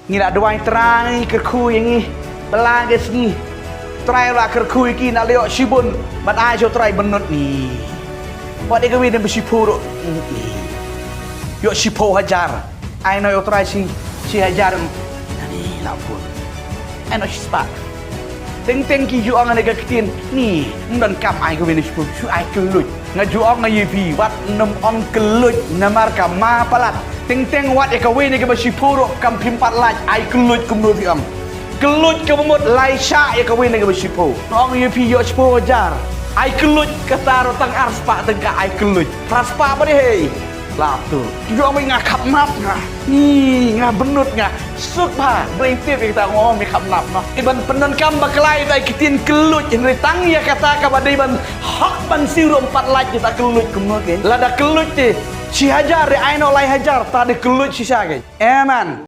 Ni nak doang terang ni kerkui yang ni. Belang ke sini. Try lah kerkui ki nak liok shibun. Bat ai jo try benut ni. Buat dia kawin dan bersipur ni. Yok sipo hajar. Ai no yo try si hajar. Ni lapun. Ai no spak. Teng ki juang ana ga ketin. Ni ndan kam ai kawin sipo. Su ai kelut. Ngajuang ngayipi wat nem ong kelut namar kam ma palat. Teng wat e kawin ke bersipur kam pimpat laj ai kelut kumno piam. Kelut ke memut lai syak e kawin ke bersipur. Ong yipi yo sipo hajar. Ai kelut kata rotang arspa tengka ai kelut. Raspa apa deh? Lap tu. Juga mai ngakap nap ngah. Ni ngah benut ngah. Suk pa. Berintip kita ngomong mi kap nap noh. Iban penon kam baklai tai kitin kelut ini tang ya kata ka badai ban hak ban siru 4 laj kita kelut kumno ke. Lada kelut ti. Si hajar ai no lai hajar ta de kelut si sa ke. Man.